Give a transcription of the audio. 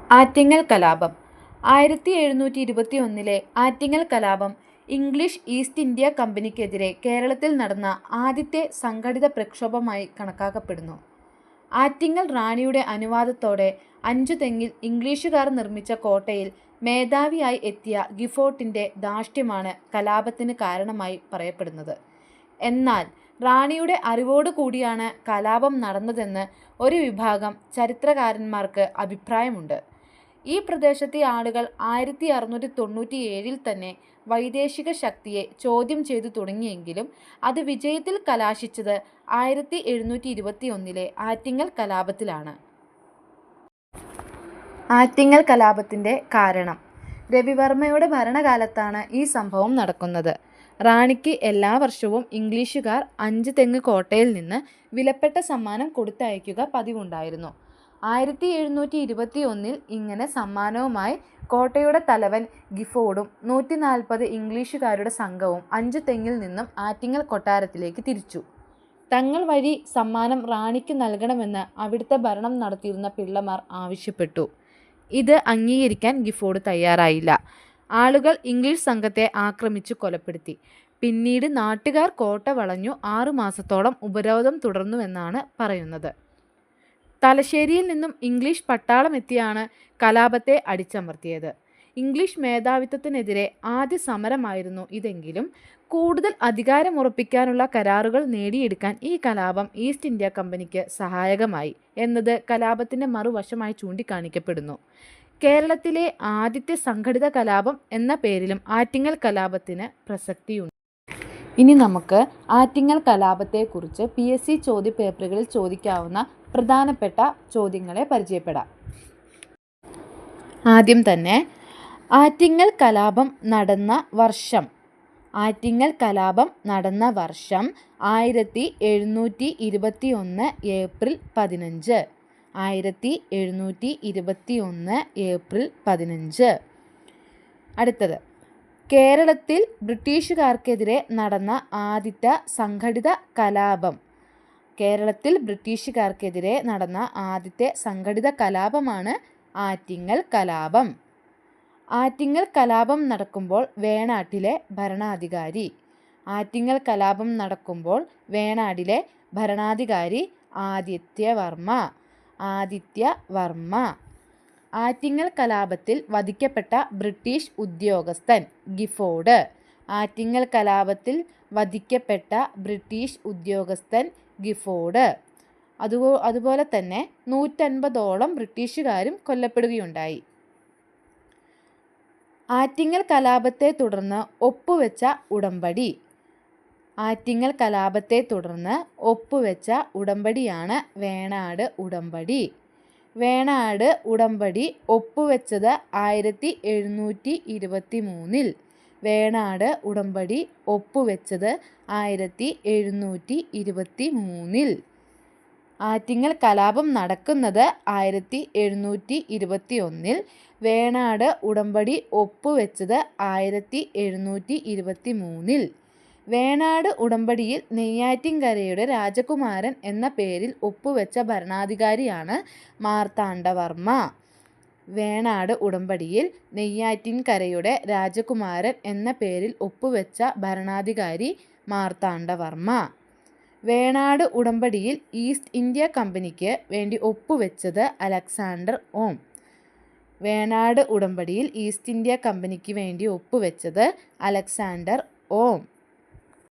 ആറ്റിങ്ങൽ കലാപം. 1721 ആറ്റിങ്ങൽ കലാപം English east India കമ്പനിക്കെതിരെ കേരളത്തിൽ നടന്ന ആദ്യത്തെ സംഘടിത പ്രക്ഷോഭമായി കണക്കാക്കപ്പെടുന്നു. ആറ്റിങ്ങൽ റാണിയുടെ അനുവാദത്തോടെ അഞ്ചുതെങ്ങിൽ ഇംഗ്ലീഷുകാർ നിർമ്മിച്ച കോട്ടയിൽ മേധാവിയായി എത്തിയ ഗിഫോർട്ടിൻ്റെ ധാർഷ്ട്യമാണ് കലാപത്തിന് കാരണമായി പറയപ്പെടുന്നത്. എന്നാൽ റാണിയുടെ അറിവോടുകൂടിയാണ് കലാപം നടന്നതെന്ന് ഒരു വിഭാഗം ചരിത്രകാരന്മാർക്ക് അഭിപ്രായമുണ്ട്. ഈ പ്രദേശത്തെ ആളുകൾ 1697 തന്നെ വൈദേശിക ശക്തിയെ ചോദ്യം ചെയ്തു തുടങ്ങിയെങ്കിലും അത് വിജയത്തിൽ കലാശിച്ചത് 1721 ആറ്റിങ്ങൽ കലാപത്തിലാണ്. ആറ്റിങ്ങൽ കലാപത്തിൻ്റെ കാരണം. രവിവർമ്മയുടെ ഭരണകാലത്താണ് ഈ സംഭവം നടക്കുന്നത്. റാണിക്ക് എല്ലാ വർഷവും ഇംഗ്ലീഷുകാർ 5 തെങ്ങ് കോട്ടയിൽ നിന്ന് വിലപ്പെട്ട സമ്മാനം കൊടുത്തയക്കുക പതിവുണ്ടായിരുന്നു. 1721 ഇങ്ങനെ സമ്മാനവുമായി കോട്ടയുടെ തലവൻ ഗിഫോർഡും 140 ഇംഗ്ലീഷുകാരുടെ സംഘവും 5 തെങ്ങിൽ നിന്നും ആറ്റിങ്ങൽ കൊട്ടാരത്തിലേക്ക് തിരിച്ചു. തങ്ങൾ വഴി സമ്മാനം റാണിക്ക് നൽകണമെന്ന് അവിടുത്തെ ഭരണം നടത്തിയിരുന്ന പിള്ളമാർ ആവശ്യപ്പെട്ടു. ഇത് അംഗീകരിക്കാൻ ഗിഫോർഡ് തയ്യാറായില്ല. ആളുകൾ ഇംഗ്ലീഷ് സംഘത്തെ ആക്രമിച്ചു കൊലപ്പെടുത്തി. പിന്നീട് നാട്ടുകാർ കോട്ട വളഞ്ഞു 6 മാസത്തോളം ഉപരോധം തുടർന്നുവെന്നാണ് പറയുന്നത്. തലശ്ശേരിയിൽ നിന്നും ഇംഗ്ലീഷ് പട്ടാളം എത്തിയാണ് കലാപത്തെ അടിച്ചമർത്തിയത്. ഇംഗ്ലീഷ് മേധാവിത്വത്തിനെതിരെ ആദ്യ സമരമായിരുന്നു ഇതെങ്കിലും കൂടുതൽ അധികാരമുറപ്പിക്കാനുള്ള കരാറുകൾ നേടിയെടുക്കാൻ ഈ കലാപം ഈസ്റ്റ് ഇന്ത്യാ കമ്പനിക്ക് സഹായകമായി എന്നത് കലാപത്തിൻ്റെ മറുവശമായി ചൂണ്ടിക്കാണിക്കപ്പെടുന്നു. കേരളത്തിലെ ആദ്യത്തെ സംഘടിത കലാപം എന്ന പേരിലും ആറ്റിങ്ങൽ കലാപത്തിന് പ്രസക്തിയുണ്ട്. ഇനി നമുക്ക് ആറ്റിങ്ങൽ കലാപത്തെക്കുറിച്ച് PSC ചോദ്യപേപ്പറുകളിൽ ചോദിക്കാവുന്ന പ്രധാനപ്പെട്ട ചോദ്യങ്ങളെ പരിചയപ്പെടാം. ആദ്യം തന്നെ ആറ്റിങ്ങൽ കലാപം നടന്ന വർഷം. ആറ്റിങ്ങൽ കലാപം നടന്ന വർഷം 1721 ഏപ്രിൽ 15. 1721 ഏപ്രിൽ 15. അടുത്തത്, കേരളത്തിൽ ബ്രിട്ടീഷുകാർക്കെതിരെ നടന്ന ആദ്യത്തെ സംഘടിത കലാപം. കേരളത്തിൽ ബ്രിട്ടീഷുകാർക്കെതിരെ നടന്ന ആദ്യത്തെ സംഘടിത കലാപമാണ് ആറ്റിങ്ങൽ കലാപം. ആറ്റിങ്ങൽ കലാപം നടക്കുമ്പോൾ വേണാട്ടിലെ ഭരണാധികാരി. ആറ്റിങ്ങൽ കലാപം നടക്കുമ്പോൾ വേണാടിലെ ഭരണാധികാരി ആദിത്യവർമ്മ. ആദിത്യവർമ്മ. ആറ്റിങ്ങൽ കലാപത്തിൽ വധിക്കപ്പെട്ട ബ്രിട്ടീഷ് ഉദ്യോഗസ്ഥൻ ഗിഫോർഡ്. ആറ്റിങ്ങൽ കലാപത്തിൽ വധിക്കപ്പെട്ട ബ്രിട്ടീഷ് ഉദ്യോഗസ്ഥൻ ഗിഫോർഡ്. അതുപോലെ തന്നെ 150ഓളം ബ്രിട്ടീഷുകാരും കൊല്ലപ്പെടുകയുണ്ടായി. ആറ്റിങ്ങൽ കലാപത്തെ തുടർന്ന് ഒപ്പുവെച്ച ഉടമ്പടി. ആറ്റിങ്ങൽ കലാപത്തെ തുടർന്ന് ഒപ്പുവെച്ച ഉടമ്പടിയാണ് വേണാട് ഉടമ്പടി. വേണാട് ഉടമ്പടി ഒപ്പുവെച്ചത് 1723. വേണാട് ഉടമ്പടി ഒപ്പുവെച്ചത് 1723. ആറ്റിങ്ങൽ കലാപം നടക്കുന്നത് 1721. വേണാട് ഉടമ്പടി ഒപ്പുവെച്ചത് 1723. വേണാട് ഉടമ്പടിയിൽ നെയ്യാറ്റിൻകരയുടെ രാജകുമാരൻ എന്ന പേരിൽ ഒപ്പുവെച്ച ഭരണാധികാരിയാണ് മാർത്താണ്ഡവർമ്മ. വേണാട് ഉടമ്പടിയിൽ നെയ്യാറ്റിൻകരയുടെ രാജകുമാരൻ എന്ന പേരിൽ ഒപ്പുവെച്ച ഭരണാധികാരി മാർത്താണ്ഡവർമ്മ. വേണാട് ഉടമ്പടിയിൽ ഈസ്റ്റ് ഇന്ത്യാ കമ്പനിക്ക് വേണ്ടി ഒപ്പുവെച്ചത് അലക്സാണ്ടർ ഓം. വേണാട് ഉടമ്പടിയിൽ ഈസ്റ്റ് ഇന്ത്യാ കമ്പനിക്ക് വേണ്ടി ഒപ്പുവെച്ചത് അലക്സാണ്ടർ ഓം.